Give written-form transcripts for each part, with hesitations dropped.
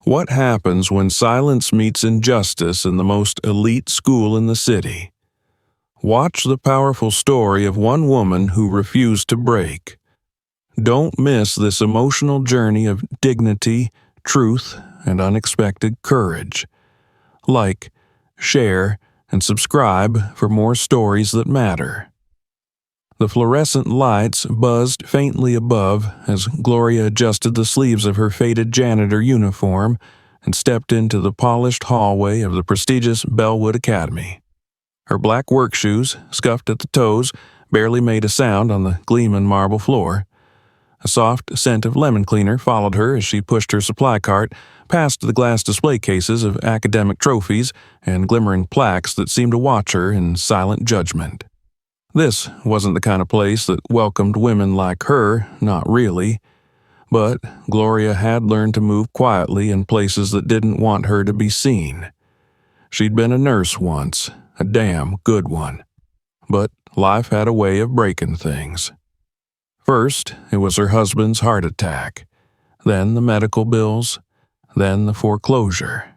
What happens when silence meets injustice in the most elite school in the city? Watch the powerful story of one woman who refused to break. Don't miss this emotional journey of dignity, truth, and unexpected courage. Like, share, and subscribe for more stories that matter. The fluorescent lights buzzed faintly above as Gloria adjusted the sleeves of her faded janitor uniform and stepped into the polished hallway of the prestigious Bellwood Academy. Her black work shoes, scuffed at the toes, barely made a sound on the gleaming marble floor. A soft scent of lemon cleaner followed her as she pushed her supply cart past the glass display cases of academic trophies and glimmering plaques that seemed to watch her in silent judgment. This wasn't the kind of place that welcomed women like her, not really. But Gloria had learned to move quietly in places that didn't want her to be seen. She'd been a nurse once, a damn good one. But life had a way of breaking things. First, it was her husband's heart attack, then the medical bills, then the foreclosure.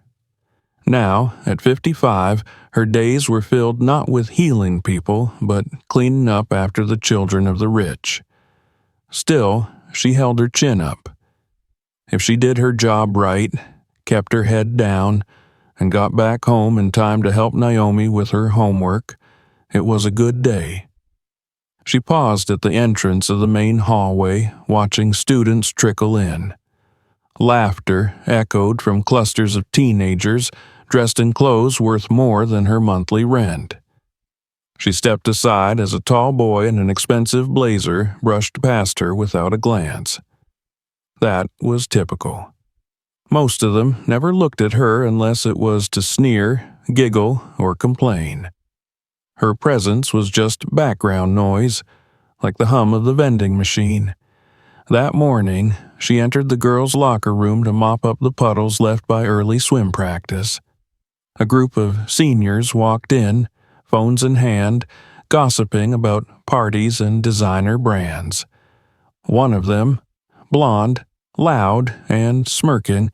Now, at 55, her days were filled not with healing people, but cleaning up after the children of the rich. Still, she held her chin up. If she did her job right, kept her head down, and got back home in time to help Naomi with her homework, it was a good day. She paused at the entrance of the main hallway, watching students trickle in. Laughter echoed from clusters of teenagers dressed in clothes worth more than her monthly rent. She stepped aside as a tall boy in an expensive blazer brushed past her without a glance. That was typical. Most of them never looked at her unless it was to sneer, giggle, or complain. Her presence was just background noise, like the hum of the vending machine. That morning, she entered the girls' locker room to mop up the puddles left by early swim practice. A group of seniors walked in, phones in hand, gossiping about parties and designer brands. One of them, blonde, loud, and smirking,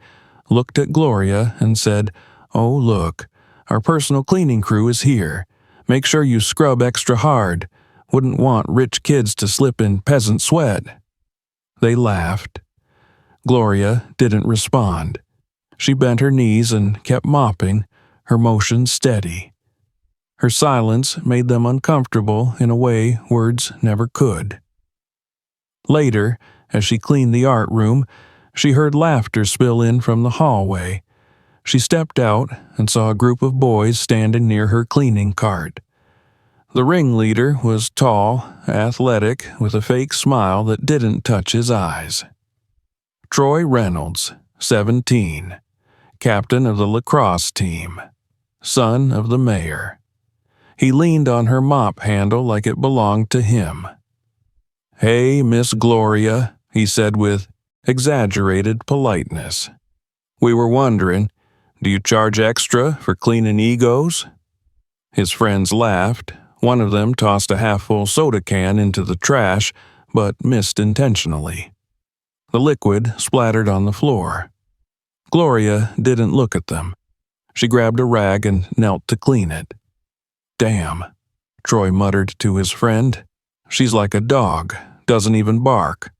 looked at Gloria and said, "Oh, look, our personal cleaning crew is here. Make sure you scrub extra hard. Wouldn't want rich kids to slip in peasant sweat." They laughed. Gloria didn't respond. She bent her knees and kept mopping, her motion steady. Her silence made them uncomfortable in a way words never could. Later, as she cleaned the art room, she heard laughter spill in from the hallway. She stepped out and saw a group of boys standing near her cleaning cart. The ringleader was tall, athletic, with a fake smile that didn't touch his eyes. Troy Reynolds, 17, captain of the lacrosse team, son of the mayor. He leaned on her mop handle like it belonged to him. "Hey, Miss Gloria," he said with exaggerated politeness. "We were wondering, do you charge extra for cleaning egos?" His friends laughed. One of them tossed a half-full soda can into the trash, but missed intentionally. The liquid splattered on the floor. Gloria didn't look at them. She grabbed a rag and knelt to clean it. "Damn," Troy muttered to his friend. "She's like a dog, doesn't even bark."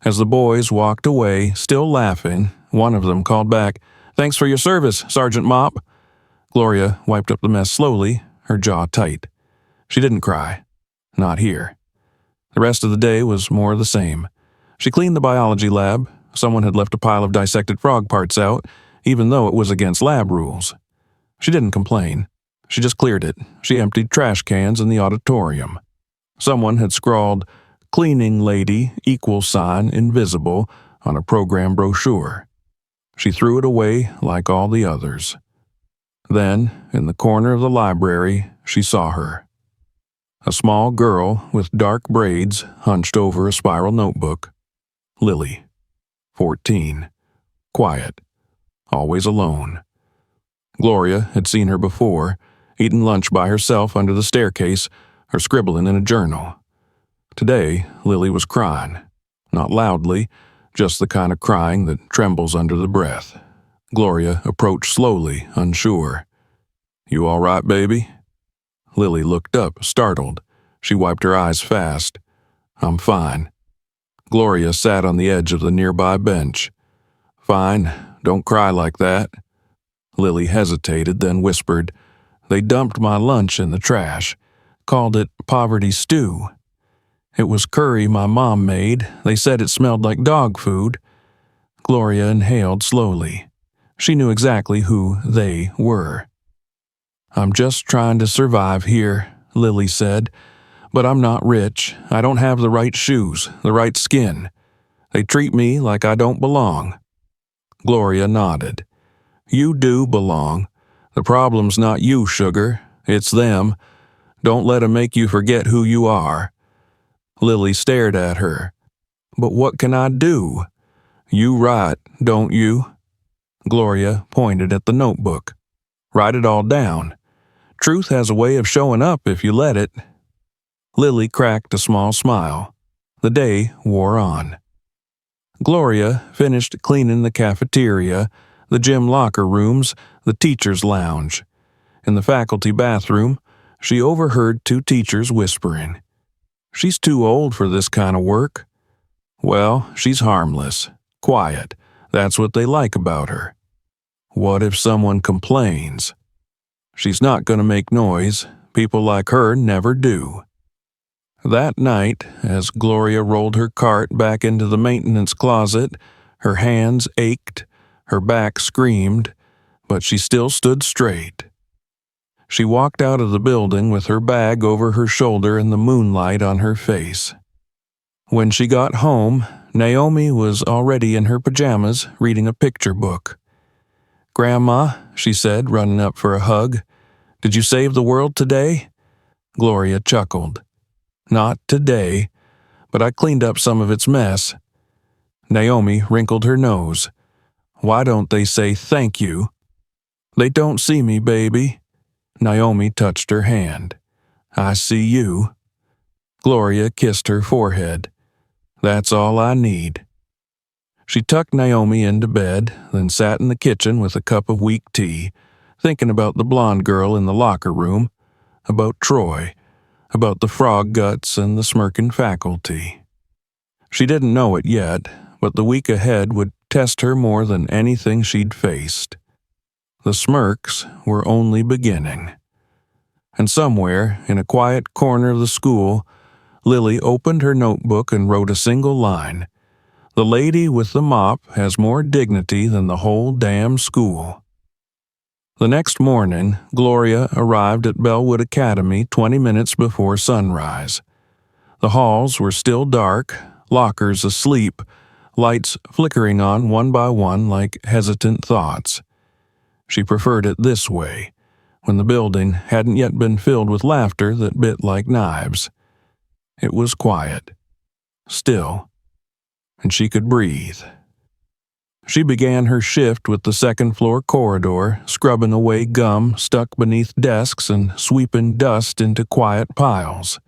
As the boys walked away, still laughing, one of them called back, "Thanks for your service, Sergeant Mop." Gloria wiped up the mess slowly, her jaw tight. She didn't cry. Not here. The rest of the day was more of the same. She cleaned the biology lab. Someone had left a pile of dissected frog parts out, even though it was against lab rules. She didn't complain. She just cleared it. She emptied trash cans in the auditorium. Someone had scrawled, "Cleaning lady, =, invisible," on a program brochure. She threw it away like all the others. Then, in the corner of the library, she saw her. A small girl with dark braids hunched over a spiral notebook. Lily, 14, quiet, always alone. Gloria had seen her before, eating lunch by herself under the staircase or scribbling in a journal. Today, Lily was crying, not loudly, just the kind of crying that trembles under the breath, Gloria approached slowly, unsure. "You all right, baby?" Lily looked up, startled. She wiped her eyes fast. "I'm fine." Gloria sat on the edge of the nearby bench. "Fine, don't cry like that." Lily hesitated, then whispered, "They dumped my lunch in the trash. Called it poverty stew. It was curry my mom made. They said it smelled like dog food." Gloria inhaled slowly. She knew exactly who they were. "I'm just trying to survive here," Lily said. "But I'm not rich. I don't have the right shoes, the right skin. They treat me like I don't belong." Gloria nodded. "You do belong. The problem's not you, sugar. It's them. Don't let 'em make you forget who you are." Lily stared at her. "But what can I do?" "You write, don't you?" Gloria pointed at the notebook. "Write it all down. Truth has a way of showing up if you let it." Lily cracked a small smile. The day wore on. Gloria finished cleaning the cafeteria, the gym locker rooms, the teacher's lounge. In the faculty bathroom, she overheard two teachers whispering. "She's too old for this kind of work." "Well, she's harmless, quiet. That's what they like about her." "What if someone complains?" "She's not going to make noise. People like her never do." That night, as Gloria rolled her cart back into the maintenance closet, her hands ached, her back screamed, but she still stood straight. She walked out of the building with her bag over her shoulder and the moonlight on her face. When she got home, Naomi was already in her pajamas reading a picture book. "Grandma," she said, running up for a hug, "did you save the world today?" Gloria chuckled. "Not today, but I cleaned up some of its mess." Naomi wrinkled her nose. "Why don't they say thank you?" "They don't see me, baby." Naomi touched her hand. "I see you." Gloria kissed her forehead. "That's all I need." She tucked Naomi into bed, then sat in the kitchen with a cup of weak tea, thinking about the blonde girl in the locker room, about Troy, about the frog guts and the smirking faculty. She didn't know it yet, but the week ahead would test her more than anything she'd faced. The smirks were only beginning. And somewhere, in a quiet corner of the school, Lily opened her notebook and wrote a single line. "The lady with the mop has more dignity than the whole damn school." The next morning, Gloria arrived at Bellwood Academy 20 minutes before sunrise. The halls were still dark, lockers asleep, lights flickering on one by one like hesitant thoughts. She preferred it this way, when the building hadn't yet been filled with laughter that bit like knives. It was quiet, still, and she could breathe. She began her shift with the second-floor corridor, scrubbing away gum stuck beneath desks and sweeping dust into quiet piles.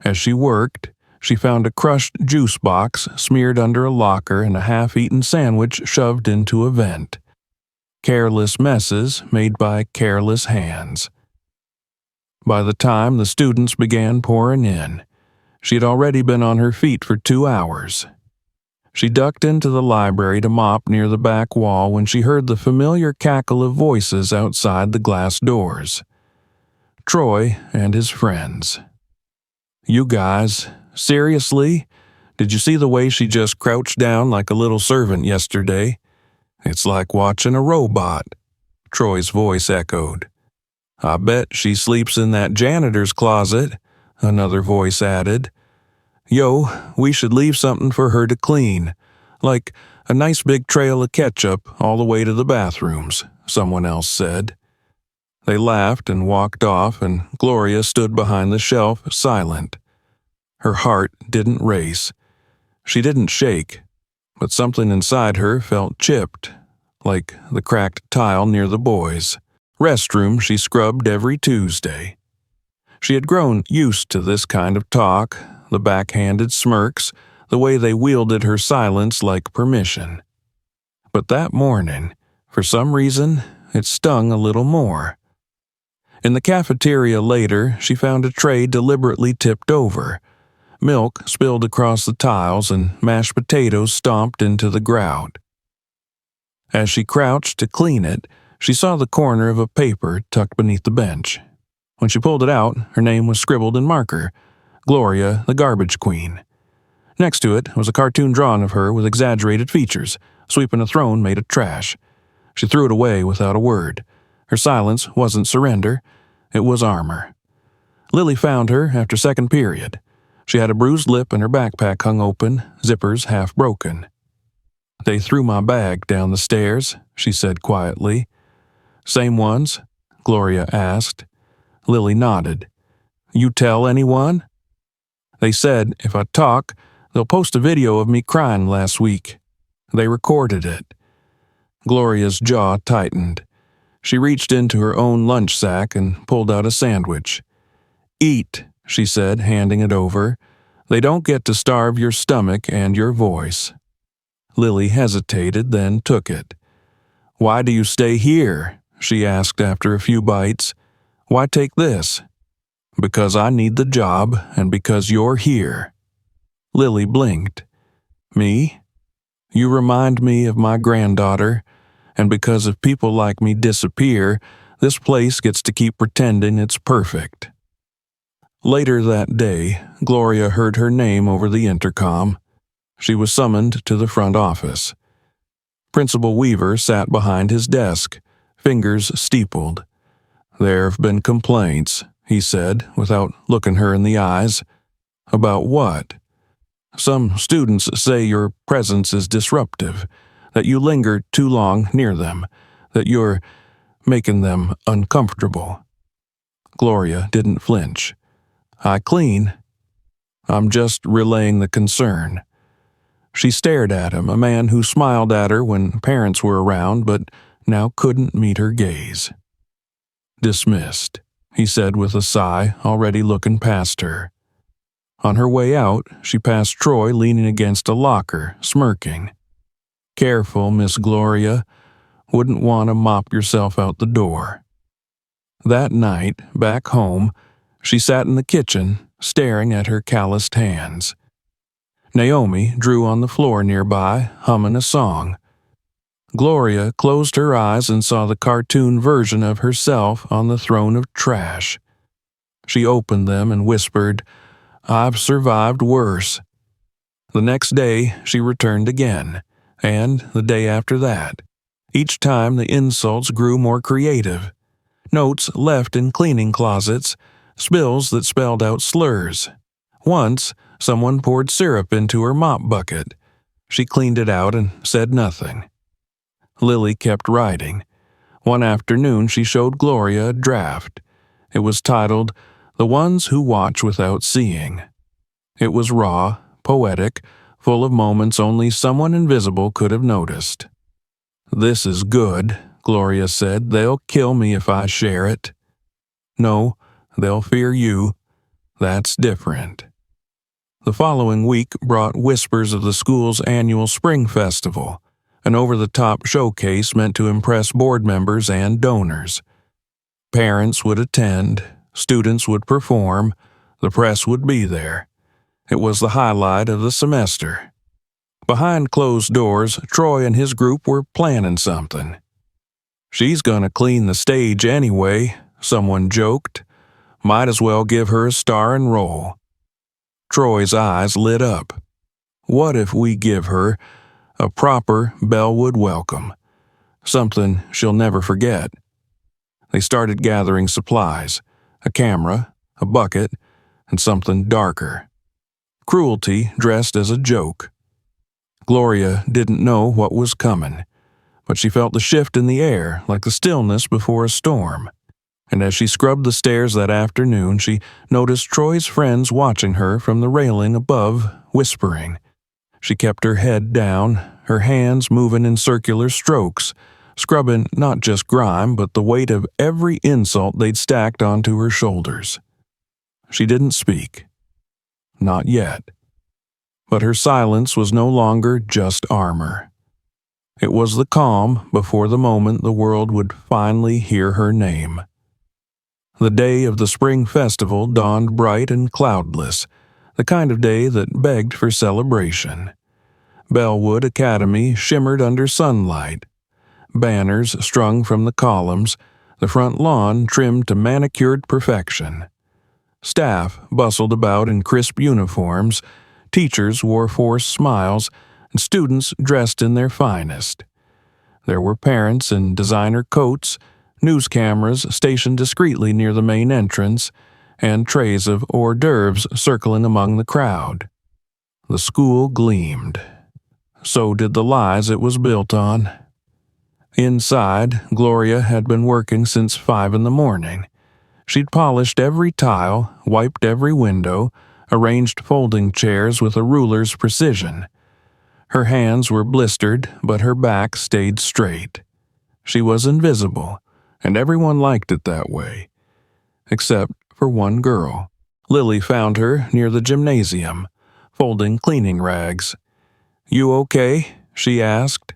As she worked, she found a crushed juice box smeared under a locker and a half-eaten sandwich shoved into a vent. Careless messes made by careless hands. By the time the students began pouring in, she had already been on her feet for 2 hours. She ducked into the library to mop near the back wall when she heard the familiar cackle of voices outside the glass doors. Troy and his friends. "You guys, seriously? Did you see the way she just crouched down like a little servant yesterday? It's like watching a robot," Troy's voice echoed. "I bet she sleeps in that janitor's closet," another voice added. "Yo, we should leave something for her to clean, like a nice big trail of ketchup all the way to the bathrooms," someone else said. They laughed and walked off, and Gloria stood behind the shelf, silent. Her heart didn't race. She didn't shake, but something inside her felt chipped, like the cracked tile near the boys' restroom she scrubbed every Tuesday. She had grown used to this kind of talk, the backhanded smirks, the way they wielded her silence like permission. But that morning, For some reason, it stung a little more. In the cafeteria later, she found a tray deliberately tipped over, milk spilled across the tiles, and mashed potatoes stomped into the grout. As she crouched to clean it, she saw the corner of a paper tucked beneath the bench. When she pulled it out, her name was scribbled in marker, Gloria, the Garbage Queen. Next to it was a cartoon drawing of her with exaggerated features, sweeping a throne made of trash. She threw it away without a word. Her silence wasn't surrender, it was armor. Lily found her after second period. She had a bruised lip and her backpack hung open, zippers half broken. "They threw my bag down the stairs," she said quietly. "Same ones?" Gloria asked. Lily nodded. "You tell anyone?" "They said if I talk, they'll post a video of me crying last week. They recorded it." Gloria's jaw tightened. She reached into her own lunch sack and pulled out a sandwich. "Eat," she said, handing it over. "They don't get to starve your stomach and your voice." Lily hesitated, then took it. "Why do you stay here?" she asked after a few bites. "Why take this?" "Because I need the job and because you're here." Lily blinked. "Me? You remind me of my granddaughter, and because if people like me disappear, this place gets to keep pretending it's perfect." Later that day, Gloria heard her name over the intercom. She was summoned to the front office. Principal Weaver sat behind his desk, fingers steepled. "There have been complaints," he said, without looking her in the eyes. "About what?" "Some students say your presence is disruptive, that you linger too long near them, that you're making them uncomfortable." Gloria didn't flinch. "I clean. I'm just relaying the concern." She stared at him, a man who smiled at her when parents were around but now couldn't meet her gaze. "Dismissed," he said with a sigh, already looking past her. On her way out, she passed Troy leaning against a locker, smirking. "Careful, Miss Gloria. Wouldn't want to mop yourself out the door." That night, back home, she sat in the kitchen, staring at her calloused hands. Naomi drew on the floor nearby, humming a song. Gloria closed her eyes and saw the cartoon version of herself on the throne of trash. She opened them and whispered, "I've survived worse." The next day, she returned again, and the day after that. Each time the insults grew more creative. Notes left in cleaning closets, spills that spelled out slurs. Once, someone poured syrup into her mop bucket. She cleaned it out and said nothing. Lily kept writing. One afternoon she showed Gloria a draft. It was titled, "The Ones Who Watch Without Seeing." It was raw, poetic, full of moments only someone invisible could have noticed. "This is good," Gloria said. "They'll kill me if I share it." "No, they'll fear you. That's different." The following week brought whispers of the school's annual spring festival, an over-the-top showcase meant to impress board members and donors. Parents would attend, students would perform, the press would be there. It was the highlight of the semester. Behind closed doors, Troy and his group were planning something. "She's gonna clean the stage anyway," someone joked. "Might as well give her a starring role." Troy's eyes lit up. "What if we give her a proper Bellwood welcome? Something she'll never forget." They started gathering supplies, a camera, a bucket, and something darker. Cruelty dressed as a joke. Gloria didn't know what was coming, but she felt the shift in the air like the stillness before a storm. And as she scrubbed the stairs that afternoon, she noticed Troy's friends watching her from the railing above, whispering. She kept her head down, her hands moving in circular strokes, scrubbing not just grime but the weight of every insult they'd stacked onto her shoulders. She didn't speak. Not yet. But her silence was no longer just armor. It was the calm before the moment the world would finally hear her name. The day of the spring festival dawned bright and cloudless, the kind of day that begged for celebration. Bellwood Academy shimmered under sunlight, banners strung from the columns, the front lawn trimmed to manicured perfection. Staff bustled about in crisp uniforms, teachers wore forced smiles, and students dressed in their finest. There were parents in designer coats, news cameras stationed discreetly near the main entrance, and trays of hors d'oeuvres circling among the crowd. The school gleamed. So did the lies it was built on. Inside, Gloria had been working since 5 in the morning. She'd polished every tile, wiped every window, arranged folding chairs with a ruler's precision. Her hands were blistered, but her back stayed straight. She was invisible, and everyone liked it that way. Except for one girl. Lily found her near the gymnasium, folding cleaning rags. "You okay?" she asked.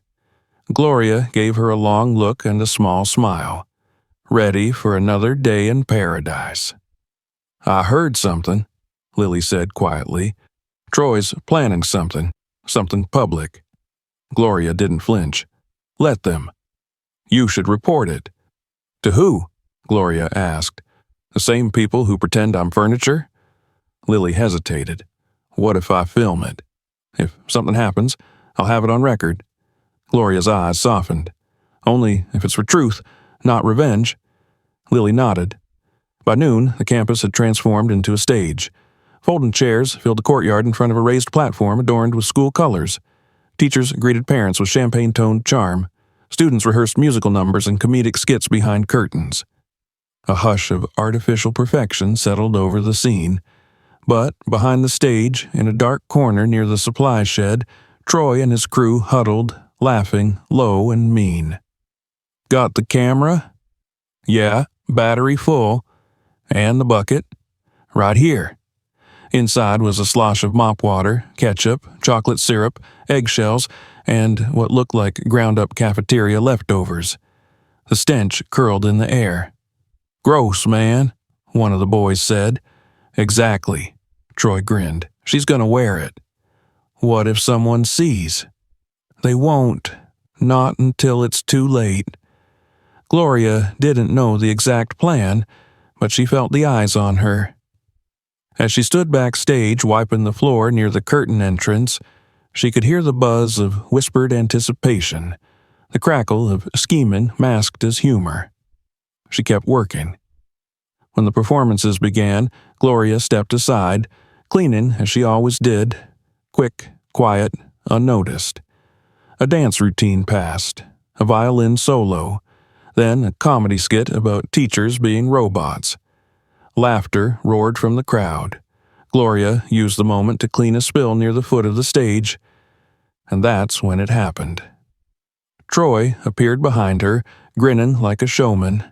Gloria gave her a long look and a small smile. Ready for another day in paradise. "I heard something," Lily said quietly. "Troy's planning something public." Gloria didn't flinch. "Let them. You should report it." "To who?" Gloria asked. "The same people who pretend I'm furniture?" Lily hesitated. "What if I film it? If something happens, I'll have it on record." Gloria's eyes softened. "Only if it's for truth, not revenge." Lily nodded. By noon, the campus had transformed into a stage. Folding chairs filled the courtyard in front of a raised platform adorned with school colors. Teachers greeted parents with champagne-toned charm. Students rehearsed musical numbers and comedic skits behind curtains. A hush of artificial perfection settled over the scene. But behind the stage, in a dark corner near the supply shed, Troy and his crew huddled, laughing, low and mean. "Got the camera?" "Yeah, battery full." "And the bucket?" "Right here." Inside was a slosh of mop water, ketchup, chocolate syrup, eggshells, and what looked like ground-up cafeteria leftovers. The stench curled in the air. "Gross, man," one of the boys said. "Exactly," Troy grinned. "She's gonna wear it." "What if someone sees?" "They won't. Not until it's too late." Gloria didn't know the exact plan, but she felt the eyes on her. As she stood backstage wiping the floor near the curtain entrance, she could hear the buzz of whispered anticipation, the crackle of scheming masked as humor. She kept working. When the performances began, Gloria stepped aside, cleaning as she always did, quick, quiet, unnoticed. A dance routine passed, a violin solo, then a comedy skit about teachers being robots. Laughter roared from the crowd. Gloria used the moment to clean a spill near the foot of the stage, and that's when it happened. Troy appeared behind her, grinning like a showman.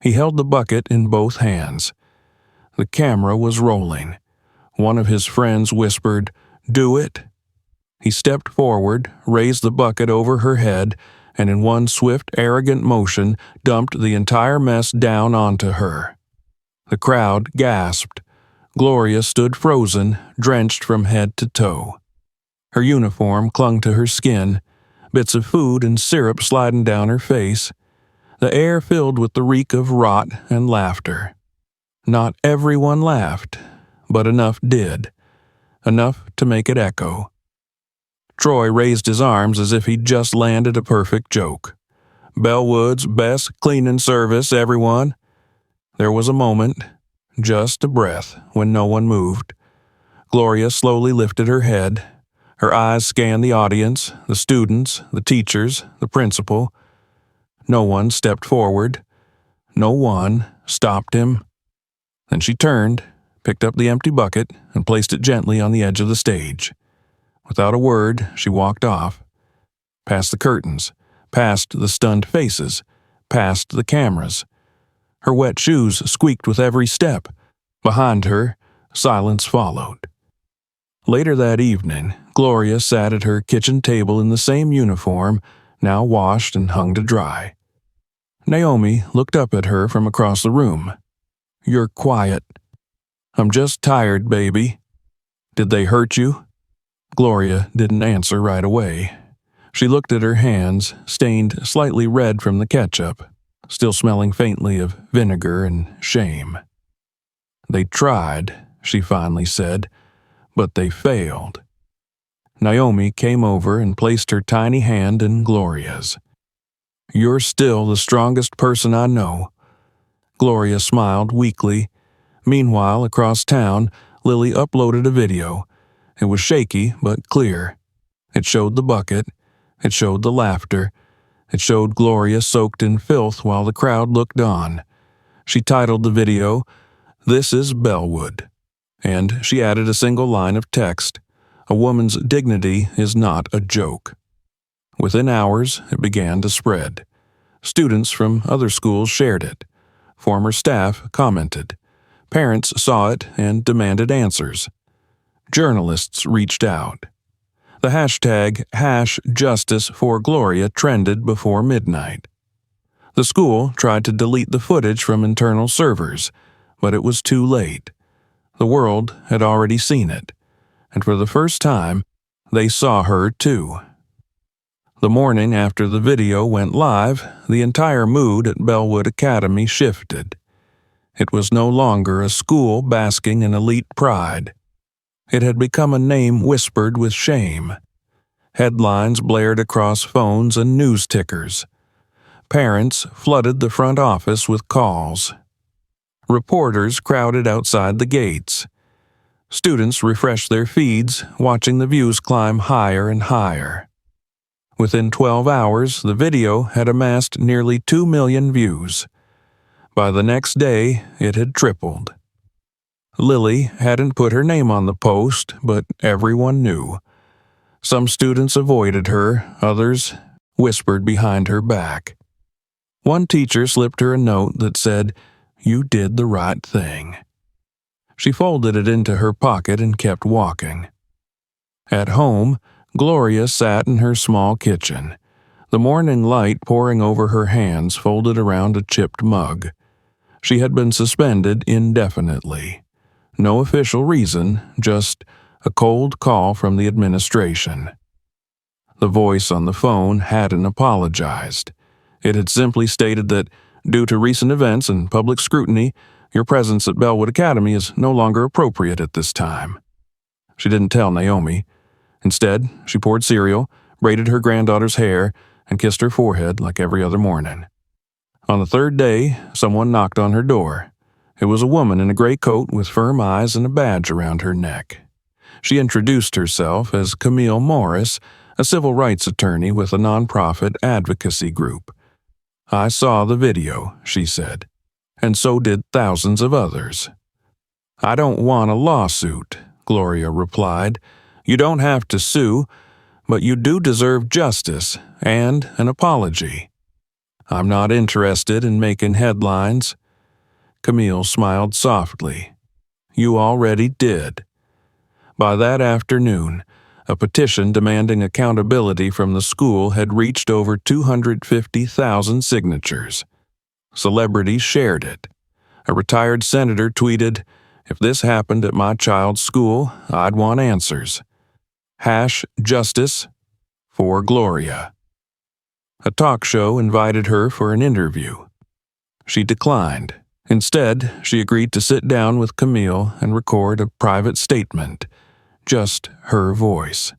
He held the bucket in both hands. The camera was rolling. One of his friends whispered, "Do it." He stepped forward, raised the bucket over her head, and in one swift, arrogant motion dumped the entire mess down onto her. The crowd gasped. Gloria stood frozen, drenched from head to toe. Her uniform clung to her skin, bits of food and syrup sliding down her face. The air filled with the reek of rot and laughter. Not everyone laughed, but enough did. Enough to make it echo. Troy raised his arms as if he'd just landed a perfect joke. "Bellwood's best cleaning service, everyone." There was a moment, just a breath, when no one moved. Gloria slowly lifted her head. Her eyes scanned the audience, the students, the teachers, the principal. No one stepped forward. No one stopped him. Then she turned, picked up the empty bucket, and placed it gently on the edge of the stage. Without a word, she walked off. Past the curtains, past the stunned faces, past the cameras. Her wet shoes squeaked with every step. Behind her, silence followed. Later that evening, Gloria sat at her kitchen table in the same uniform, now washed and hung to dry. Naomi looked up at her from across the room. "You're quiet." "I'm just tired, baby." "Did they hurt you?" Gloria didn't answer right away. She looked at her hands, stained slightly red from the ketchup, still smelling faintly of vinegar and shame. "They tried," she finally said, "but they failed." Naomi came over and placed her tiny hand in Gloria's. "You're still the strongest person I know." Gloria smiled weakly. Meanwhile, across town, Lily uploaded a video. It was shaky but clear. It showed the bucket. It showed the laughter. It showed Gloria soaked in filth while the crowd looked on. She titled the video, "This is Bellwood," and she added a single line of text, "A woman's dignity is not a joke." Within hours, it began to spread. Students from other schools shared it. Former staff commented. Parents saw it and demanded answers. Journalists reached out. The hashtag #JusticeForGloria trended before midnight. The school tried to delete the footage from internal servers, but it was too late. The world had already seen it, and for the first time, they saw her too. The morning after the video went live, the entire mood at Bellwood Academy shifted. It was no longer a school basking in elite pride. It had become a name whispered with shame. Headlines blared across phones and news tickers. Parents flooded the front office with calls. Reporters crowded outside the gates. Students refreshed their feeds, watching the views climb higher and higher. Within 12 hours, the video had amassed nearly 2 million views. By the next day, it had tripled. Lily hadn't put her name on the post, but everyone knew. Some students avoided her, others whispered behind her back. One teacher slipped her a note that said, "You did the right thing." She folded it into her pocket and kept walking. At home, Gloria sat in her small kitchen, the morning light pouring over her hands folded around a chipped mug. She had been suspended indefinitely. No official reason, just a cold call from the administration. The voice on the phone hadn't apologized. It had simply stated that, due to recent events and public scrutiny, your presence at Bellwood Academy is no longer appropriate at this time. She didn't tell Naomi. Instead, she poured cereal, braided her granddaughter's hair, and kissed her forehead like every other morning. On the third day, someone knocked on her door. It was a woman in a gray coat with firm eyes and a badge around her neck. She introduced herself as Camille Morris, a civil rights attorney with a nonprofit advocacy group. "I saw the video," she said, "and so did thousands of others." "I don't want a lawsuit," Gloria replied. "You don't have to sue, but you do deserve justice and an apology." "I'm not interested in making headlines." Camille smiled softly. "You already did." By that afternoon, a petition demanding accountability from the school had reached over 250,000 signatures. Celebrities shared it. A retired senator tweeted, "If this happened at my child's school, I'd want answers. #JusticeForGloria." A talk show invited her for an interview. She declined. Instead, she agreed to sit down with Camille and record a private statement, just her voice.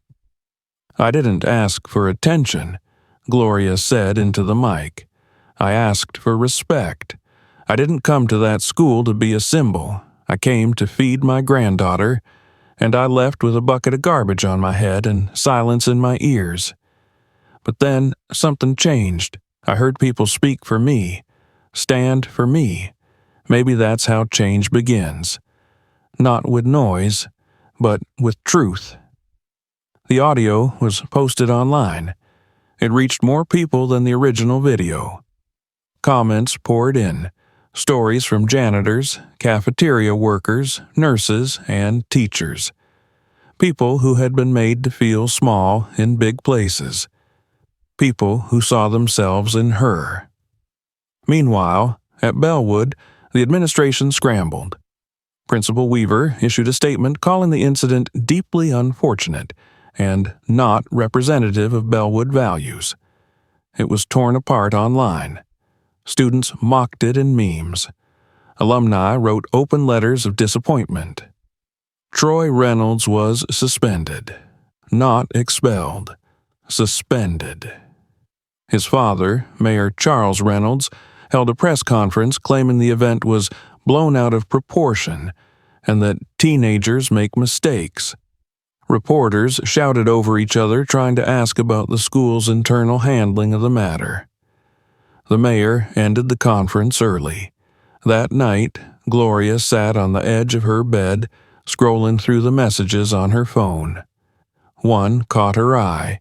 "I didn't ask for attention," Gloria said into the mic. "I asked for respect. I didn't come to that school to be a symbol. I came to feed my granddaughter, and I left with a bucket of garbage on my head and silence in my ears. But then something changed. I heard people speak for me, stand for me. Maybe that's how change begins. Not with noise, but with truth." The audio was posted online. It reached more people than the original video. Comments poured in, stories from janitors, cafeteria workers, nurses, and teachers. People who had been made to feel small in big places. people who saw themselves in her. Meanwhile, at Bellwood, the administration scrambled. Principal Weaver issued a statement calling the incident deeply unfortunate and not representative of Bellwood values. It was torn apart online. Students mocked it in memes. Alumni wrote open letters of disappointment. Troy Reynolds was suspended, not expelled, suspended. His father, Mayor Charles Reynolds, held a press conference claiming the event was blown out of proportion and that teenagers make mistakes. Reporters shouted over each other trying to ask about the school's internal handling of the matter. The mayor ended the conference early. That night, Gloria sat on the edge of her bed, scrolling through the messages on her phone. One caught her eye.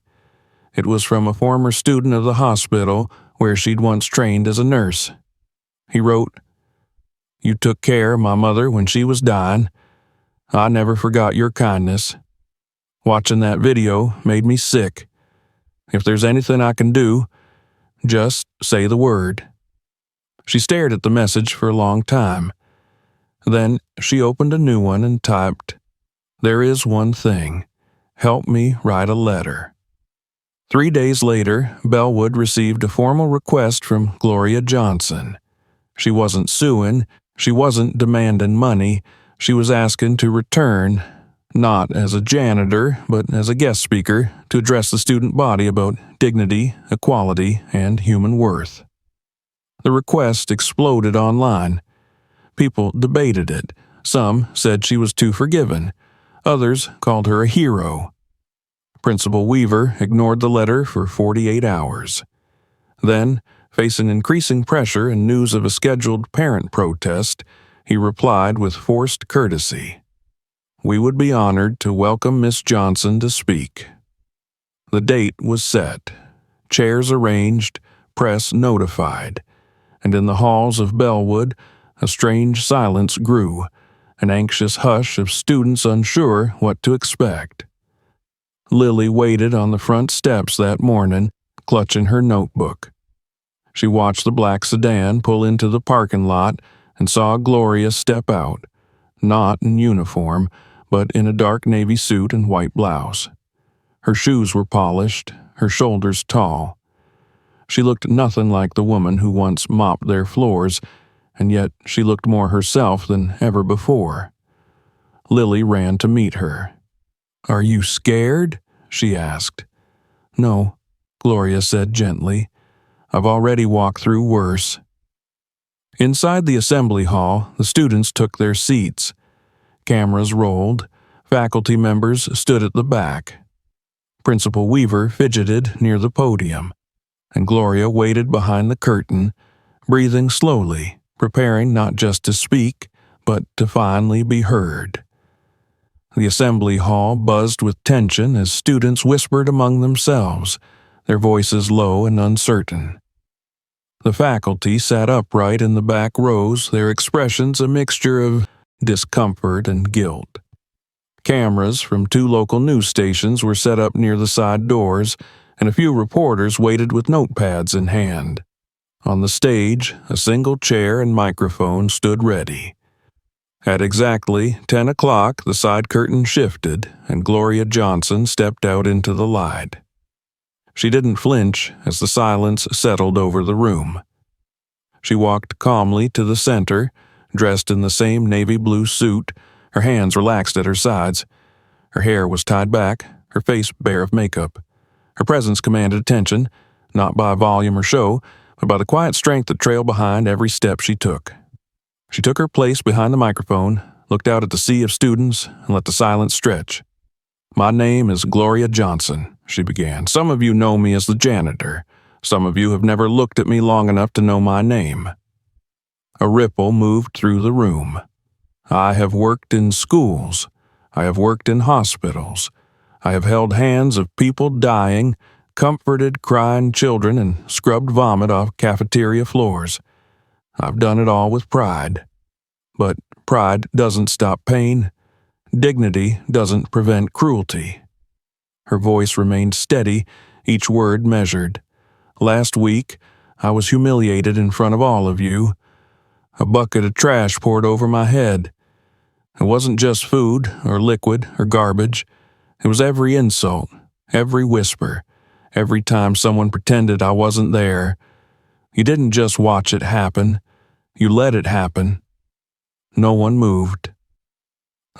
It was from a former student of the hospital where she'd once trained as a nurse. He wrote, "You took care of my mother when she was dying. I never forgot your kindness. Watching that video made me sick. If there's anything I can do, just say the word." She stared at the message for a long time. Then she opened a new one and typed, "There is one thing. Help me write a letter." 3 days later, Bellwood received a formal request from Gloria Johnson. She wasn't suing, she wasn't demanding money, she was asking to return, not as a janitor, but as a guest speaker, to address the student body about dignity, equality, and human worth. The request exploded online. People debated it. Some said she was too forgiving. Others called her a hero. Principal Weaver ignored the letter for 48 hours. Then, facing increasing pressure and news of a scheduled parent protest, he replied with forced courtesy, "We would be honored to welcome Miss Johnson to speak." The date was set, chairs arranged, press notified, and in the halls of Bellwood, a strange silence grew, an anxious hush of students unsure what to expect. Lily waited on the front steps that morning, clutching her notebook. She watched the black sedan pull into the parking lot and saw Gloria step out, not in uniform, but in a dark navy suit and white blouse. Her shoes were polished, her shoulders tall. She looked nothing like the woman who once mopped their floors, and yet she looked more herself than ever before. Lily ran to meet her. "Are you scared?" she asked. "No," Gloria said gently. "I've already walked through worse." Inside the assembly hall, the students took their seats. Cameras rolled. Faculty members stood at the back. Principal Weaver fidgeted near the podium, and Gloria waited behind the curtain, breathing slowly, preparing not just to speak, but to finally be heard. The assembly hall buzzed with tension as students whispered among themselves, their voices low and uncertain. The faculty sat upright in the back rows, their expressions a mixture of discomfort and guilt. Cameras from 2 local news stations were set up near the side doors, and a few reporters waited with notepads in hand. On the stage, a single chair and microphone stood ready. At exactly 10 o'clock, the side curtain shifted, and Gloria Johnson stepped out into the light. She didn't flinch as the silence settled over the room. She walked calmly to the center, dressed in the same navy blue suit, her hands relaxed at her sides. Her hair was tied back, her face bare of makeup. Her presence commanded attention, not by volume or show, but by the quiet strength that trailed behind every step she took. She took her place behind the microphone, looked out at the sea of students, and let the silence stretch. "My name is Gloria Johnson," she began. "Some of you know me as the janitor. Some of you have never looked at me long enough to know my name." A ripple moved through the room. "I have worked in schools. I have worked in hospitals. I have held hands of people dying, comforted crying children, and scrubbed vomit off cafeteria floors. I've done it all with pride. But pride doesn't stop pain. Dignity doesn't prevent cruelty." Her voice remained steady, each word measured. Last week, I was humiliated in front of all of you. A bucket of trash poured over my head. It wasn't just food or liquid or garbage. It was every insult, every whisper, every time someone pretended I wasn't there. You didn't just watch it happen. You let it happen. No one moved.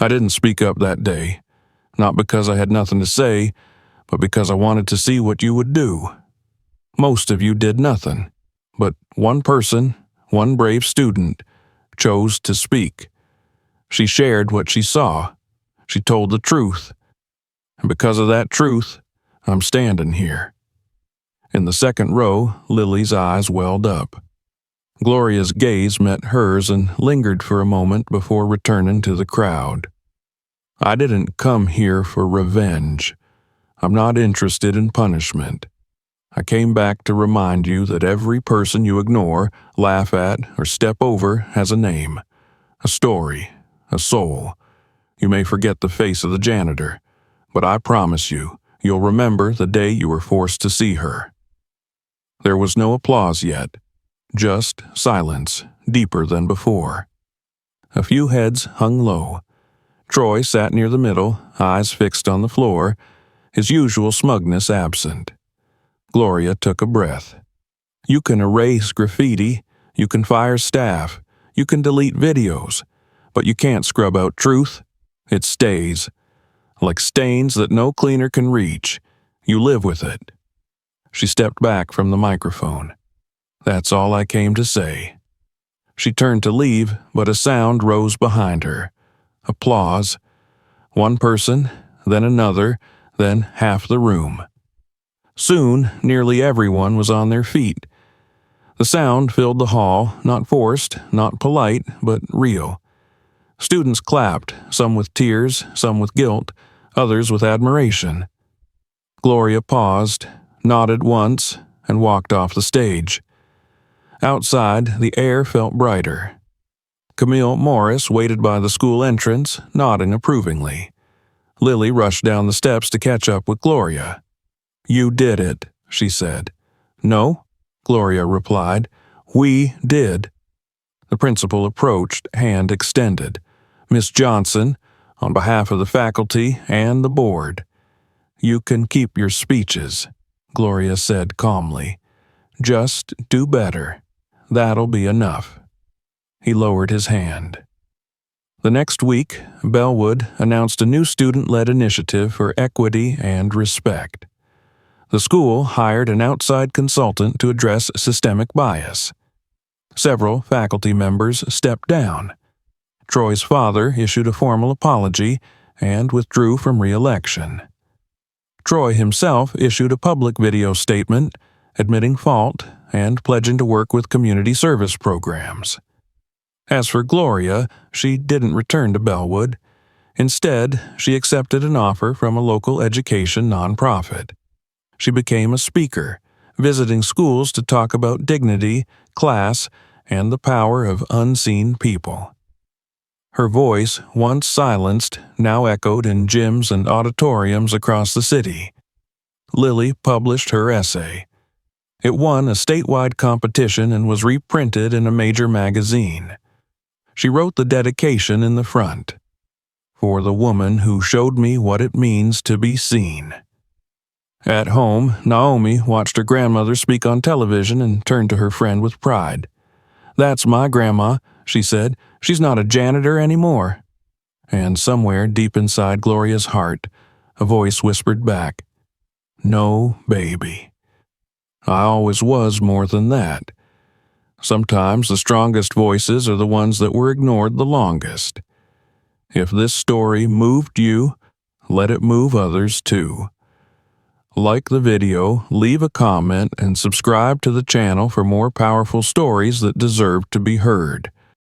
I didn't speak up that day, not because I had nothing to say, but because I wanted to see what you would do. Most of you did nothing, but one person, one brave student, chose to speak. She shared what she saw. She told the truth. And because of that truth, I'm standing here. In the second row, Lily's eyes welled up. Gloria's gaze met hers and lingered for a moment before returning to the crowd. I didn't come here for revenge. I'm not interested in punishment. I came back to remind you that every person you ignore, laugh at, or step over has a name, a story, a soul. You may forget the face of the janitor, but I promise you, you'll remember the day you were forced to see her. There was no applause yet. Just silence, deeper than before. A few heads hung low. Troy sat near the middle, eyes fixed on the floor, his usual smugness absent. Gloria took a breath. You can erase graffiti, you can fire staff, you can delete videos, but you can't scrub out truth. It stays. Like stains that no cleaner can reach. You live with it. She stepped back from the microphone. That's all I came to say. She turned to leave, but a sound rose behind her. Applause. One person, then another, then half the room. Soon, nearly everyone was on their feet. The sound filled the hall, not forced, not polite, but real. Students clapped, some with tears, some with guilt, others with admiration. Gloria paused, nodded once, and walked off the stage. Outside, the air felt brighter. Camille Morris waited by the school entrance, nodding approvingly. Lily rushed down the steps to catch up with Gloria. You did it, she said. No, Gloria replied. We did. The principal approached, hand extended. Miss Johnson, on behalf of the faculty and the board. You can keep your speeches, Gloria said calmly. Just do better. That'll be enough. He lowered his hand. The next week, Bellwood announced a new student-led initiative for equity and respect. The school hired an outside consultant to address systemic bias. Several faculty members stepped down. Troy's father issued a formal apology and withdrew from re-election. Troy himself issued a public video statement admitting fault and pledging to work with community service programs. As for Gloria, she didn't return to Bellwood. Instead, she accepted an offer from a local education nonprofit. She became a speaker, visiting schools to talk about dignity, class, and the power of unseen people. Her voice, once silenced, now echoed in gyms and auditoriums across the city. Lily published her essay. It won a statewide competition and was reprinted in a major magazine. She wrote the dedication in the front. For the woman who showed me what it means to be seen. At home, Naomi watched her grandmother speak on television and turned to her friend with pride. That's my grandma, she said. She's not a janitor anymore. And somewhere deep inside Gloria's heart, a voice whispered back, No, baby. I always was more than that. Sometimes the strongest voices are the ones that were ignored the longest. If this story moved you, let it move others too. Like the video, leave a comment, and subscribe to the channel for more powerful stories that deserve to be heard.